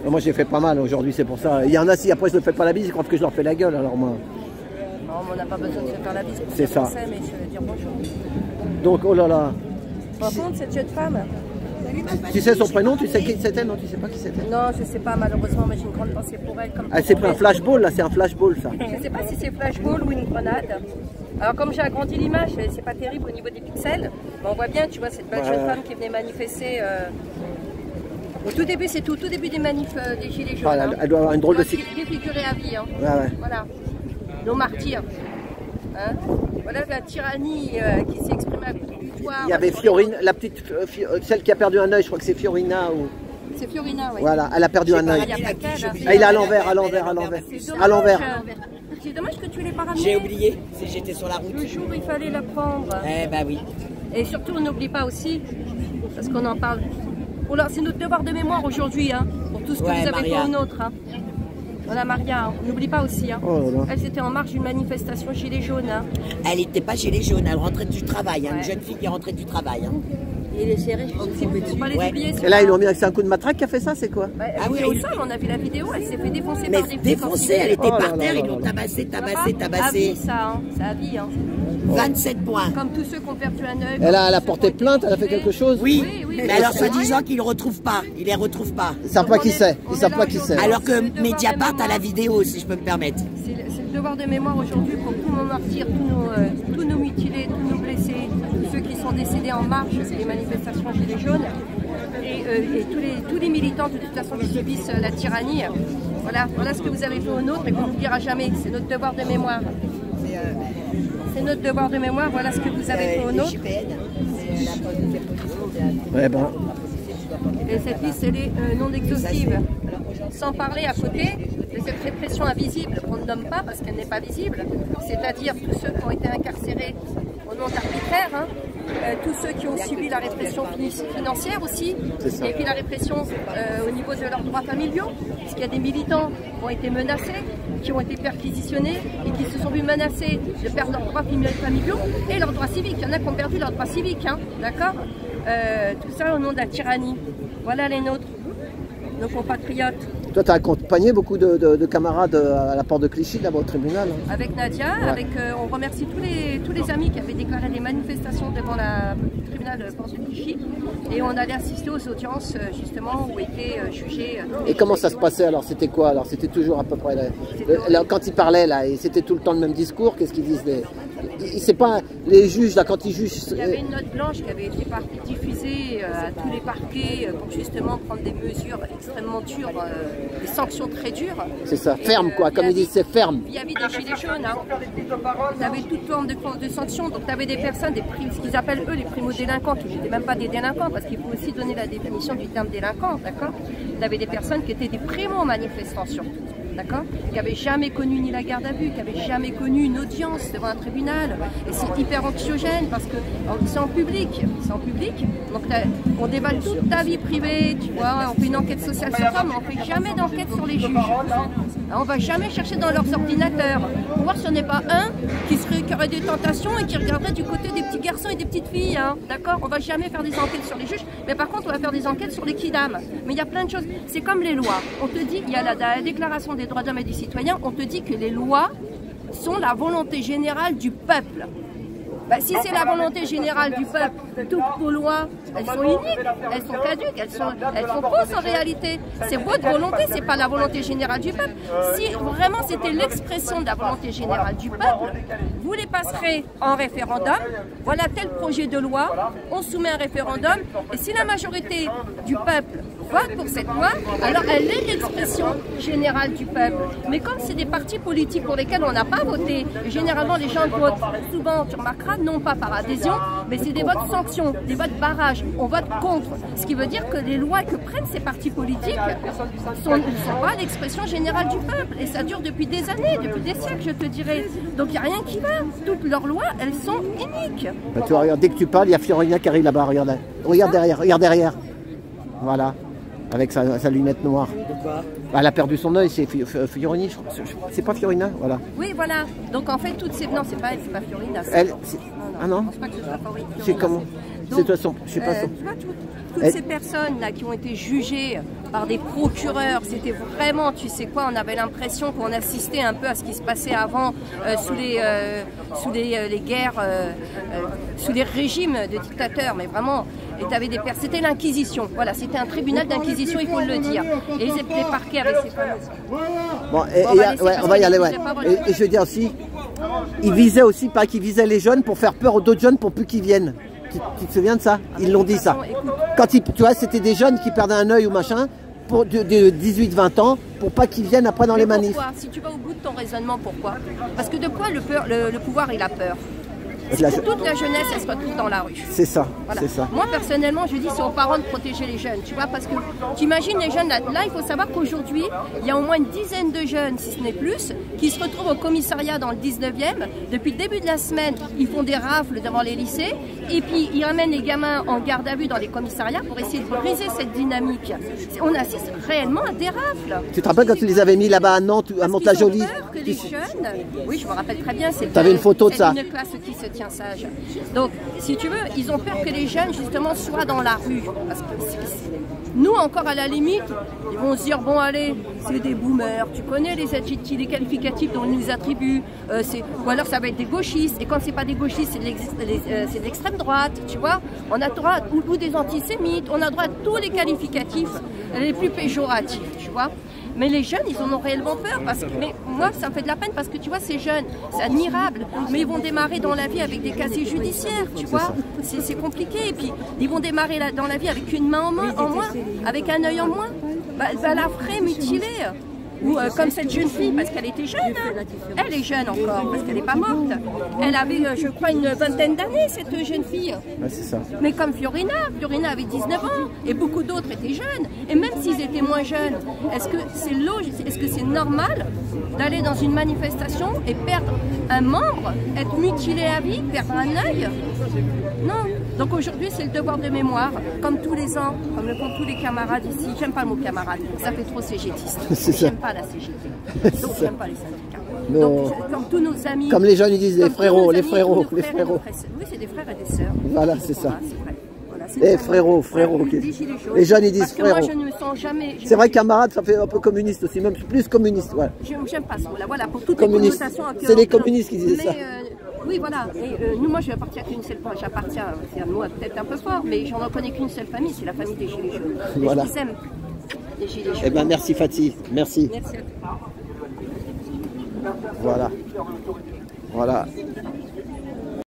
Moi j'ai fait pas mal aujourd'hui, c'est pour ça. Il y en a, si après je ne fais pas la bise, ils croient que je leur fais la gueule, alors moi. Non, on n'a pas besoin de se faire la bise pour c'est ça. Français, mais je veux dire bonjour. Donc, oh là là. Par contre, cette jeune femme. Tu sais son prénom, tu sais qui c'était? Non, tu sais pas qui c'était? Non, je sais pas, malheureusement, mais j'ai une grande pensée pour elle. Ah, c'est pris un flashball là, c'est un flashball ça. Je sais pas si c'est flashball ou une grenade. Alors comme j'ai agrandi l'image, c'est pas terrible au niveau des pixels, mais on voit bien, tu vois, cette belle jeune femme qui venait manifester. Au tout début, c'est tout début des manifs des Gilets jaunes. Ah, elle doit avoir une drôle de défigurée à vie. Hein. Ouais. Voilà, nos martyrs. Hein. Voilà la tyrannie qui s'est exprimée à coup de butoir. Il y avait Fiorina, la petite, celle qui a perdu un œil, je crois que c'est Fiorina ou... C'est Fiorina, oui. Voilà, elle a perdu un œil. Ah, il est à l'envers. À l'envers. C'est dommage que tu l'aies pas ramené. J'ai oublié, j'étais sur la route. Le jour où il fallait la prendre. Eh bah oui. Et surtout, on n'oublie pas aussi, parce qu'on en parle. C'est notre devoir de mémoire aujourd'hui, hein, pour tout ce que vous avez Maria. fait au nôtre. Hein. Voilà, Maria, on n'oublie pas aussi. Hein. Oh là là. Elle était en marge d'une manifestation Gilets jaunes. Hein. Elle n'était pas gilet jaune, elle rentrait du travail, une jeune fille qui rentrait du travail. Hein. Et les CRS, il ne faut pas les oublier. Et là, ils l'ont mis avec un coup de matraque qui a fait ça, c'est quoi? Ah oui, oui. On a vu la vidéo, elle s'est fait défoncer mais par des défoncée, elle était Oh là par terre, là ils l'ont là. tabassé. À vie, ça, hein. C'est à vie. Hein. 27 points. Comme tous ceux qui ont perdu un œil. Elle a porté plainte, elle a fait quelque chose? Oui, Oui, mais alors soi-disant qu'ils ne le retrouvent pas, ils les retrouvent pas. Ils savent pas qui c'est, ils savent pas qui c'est. Alors que Mediapart a la vidéo, si je peux me permettre. C'est le devoir de mémoire aujourd'hui pour tous nos martyrs, tous nos mutilés, tous nos blessés, tous ceux qui sont décédés en marche des manifestations Gilets jaunes et tous les militants de toute façon qui subissent la tyrannie. Voilà ce que vous avez fait au nôtre et qu'on n'oubliera jamais. C'est notre devoir de mémoire. C'est notre devoir de mémoire. Voilà ce que vous avez fait au nôtre. Ouais, ben. Et cette liste, elle est non exhaustive. Sans parler à côté de cette répression invisible qu'on ne nomme pas parce qu'elle n'est pas visible, c'est-à-dire tous ceux qui ont été incarcérés au nom d'arbitraire, hein, tous ceux qui ont subi la répression financière aussi, et puis la répression au niveau de leurs droits familiaux, parce qu'il y a des militants qui ont été menacés, qui ont été perquisitionnés et qui se sont vus menacés de perdre leurs droits familiaux et leurs droits civiques. Il y en a qui ont perdu leurs droits civiques, hein, d'accord? Tout ça au nom de la tyrannie. Voilà les nôtres, nos compatriotes. Toi, tu as accompagné beaucoup de camarades à la porte de Clichy, là-bas au tribunal. Hein. Avec Nadia, on remercie tous les amis qui avaient déclaré des manifestations devant le tribunal de porte de Clichy. Et on allait assister aux audiences, justement, où étaient jugés... Et comment ça se passait alors? C'était quoi alors? C'était toujours à peu près... quand ils parlaient, là, et c'était tout le temps le même discours, qu'est-ce qu'ils disent c'est pas les juges, là, quand ils jugent... Il y avait une note blanche qui avait été diffusée à tous les parquets pour justement prendre des mesures extrêmement dures, des sanctions très dures. C'est ça, ferme quoi, comme ils disent, c'est ferme. Vis-à-vis des gilets jaunes, hein. Tu avais toute forme de sanctions, donc tu avais des personnes, ce qu'ils appellent eux les primo-délinquants, qui n'étaient même pas des délinquants, parce qu'il faut aussi donner la définition du terme délinquant, d'accord? Tu avais des personnes qui étaient des primo-manifestants surtout. D'accord, qui n'avaient jamais connu ni la garde à vue, qui n'avaient jamais connu une audience devant un tribunal. Et c'est hyper anxiogène parce que c'est en public. C'est en public. Donc on déballe toute ta vie privée, tu vois, on fait une enquête sociale sur toi, mais on ne fait jamais d'enquête sur les juges. On ne va jamais chercher dans leurs ordinateurs pour voir si on n'est pas un qui aurait des tentations et qui regarderait du côté des petits garçons et des petites filles. Hein, d'accord, on ne va jamais faire des enquêtes sur les juges, mais par contre on va faire des enquêtes sur les kidams. Mais il y a plein de choses. C'est comme les lois. On te dit, il y a la déclaration des droits de l'homme et du citoyen, on te dit que les lois sont la volonté générale du peuple. Bah, si c'est la volonté générale du peuple, toutes vos lois, elles sont iniques, elles sont caduques, elles sont fausses en réalité. C'est votre volonté, c'est pas la volonté générale du peuple. Si vraiment c'était l'expression de la volonté générale du peuple, vous les passerez en référendum. Voilà tel projet de loi, on soumet un référendum, et si la majorité du peuple vote pour cette loi, alors elle est l'expression générale du peuple. Mais comme c'est des partis politiques pour lesquels on n'a pas voté, généralement les gens votent souvent, tu remarqueras, non pas par adhésion, mais c'est des votes sanctions, des votes barrages. On vote contre. Ce qui veut dire que les lois que prennent ces partis politiques ne sont pas l'expression générale du peuple. Et ça dure depuis des années, depuis des siècles, je te dirais. Donc il n'y a rien qui va. Toutes leurs lois, elles sont iniques. Bah, tu vois, regarde, dès que tu parles, il y a Fiorina qui arrive là-bas. Regarde, regarde derrière, regarde derrière. Voilà. Avec sa lunette noire. Bah, elle a perdu son œil, c'est Fiorina, c'est pas Fiorina, voilà. Oui, voilà. Donc en fait, toutes ces... Non, c'est pas Fiorina. Elle, ah non? Je pense pas que ce soit Fiorina. C'est comment? C'est de toute façon, je sais pas. tu vois, toutes ces personnes-là qui ont été jugées par des procureurs, c'était vraiment, tu sais quoi, on avait l'impression qu'on assistait un peu à ce qui se passait avant sous les guerres, sous les régimes de dictateurs, mais vraiment, c'était l'Inquisition, voilà, c'était un tribunal d'Inquisition, il faut le dire. Et les parquets avaient ces fameuses... Bon, on va y aller, ouais. Et je veux dire aussi, ils visaient aussi, pas qu'ils visaient les jeunes pour faire peur aux d'autres jeunes pour plus qu'ils viennent. Tu te souviens de ça? Ils l'ont dit ça. Quand tu vois, c'était des jeunes qui perdaient un œil ou machin, de 18-20 ans, pour pas qu'ils viennent après dans les manifs. Pourquoi? Si tu vas au bout de ton raisonnement, pourquoi? Parce que de quoi le pouvoir il a peur? Toute la jeunesse, elle se retrouve dans la rue. C'est ça, voilà. C'est ça. Moi, personnellement, je dis c'est aux parents de protéger les jeunes, tu vois, parce que tu imagines les jeunes, là, il faut savoir qu'aujourd'hui, il y a au moins une dizaine de jeunes, si ce n'est plus, qui se retrouvent au commissariat dans le 19e. Depuis le début de la semaine, ils font des rafles devant les lycées, et puis ils ramènent les gamins en garde à vue dans les commissariats pour essayer de briser cette dynamique. On assiste réellement à des rafles. Tu te rappelles quand tu les avais mis là-bas à Nantes, à Mantes-la-Jolie? Que les jeunes, oui, je me rappelle très bien, c'est une photo de ça. Une classe qui se tient sage. Donc, si tu veux, ils ont peur que les jeunes, justement, soient dans la rue. Parce que nous, encore à la limite, ils vont se dire, bon, allez, c'est des boomers, tu connais les adjectifs, les qualificatifs dont ils nous attribuent, ou alors ça va être des gauchistes, et quand c'est pas des gauchistes, c'est de l'extrême droite, tu vois. On a droit, ou des antisémites, on a droit à tous les qualificatifs les plus péjoratifs, tu vois. Mais les jeunes, ils en ont réellement peur. Mais moi, ça me fait de la peine parce que tu vois, ces jeunes, c'est admirable, mais ils vont démarrer dans la vie avec des casiers judiciaires, tu vois. C'est compliqué. Et puis, ils vont démarrer dans la vie avec une main en moins, avec un œil en moins. Bah, la ferait mutilée. Ou comme cette jeune fille, parce qu'elle était jeune, hein. Elle est jeune encore, parce qu'elle n'est pas morte. Elle avait, je crois, une vingtaine d'années, cette jeune fille. Ouais, c'est ça. Mais comme Fiorina avait 19 ans, et beaucoup d'autres étaient jeunes. Et même s'ils étaient moins jeunes, est-ce que c'est logique, est-ce que c'est normal d'aller dans une manifestation et perdre un membre, être mutilé à vie, perdre un œil? Non. Donc aujourd'hui, c'est le devoir de mémoire, comme tous les ans, comme le font tous les camarades ici. J'aime pas le mot camarade, ça fait trop cégétiste. J'aime pas la CGT, donc j'aime pas les syndicats. Non. Donc, comme tous nos amis... Comme les jeunes, ils disent les frérots, les frérots. Oui, c'est des frères et des sœurs. Voilà, c'est ça. Voilà, les frérots. Les jeunes, ils disent frérot. Moi, je ne me sens jamais... C'est vrai, camarade, ça fait un peu communiste aussi, même plus communiste. Ouais. J'aime pas ce mot-là, voilà, pour toutes communiste. Les connotations... C'est les communistes qui disaient ça. Oui, voilà. Et nous, moi, je n'appartiens qu'à une seule famille. J'appartiens, c'est un mot peut-être un peu fort, mais j'en connais qu'une seule famille, c'est la famille des Gilets jaunes. Voilà. Et je les aime, les Gilets jaunes. Eh bien, merci Fatih, merci. Merci à toi. Voilà.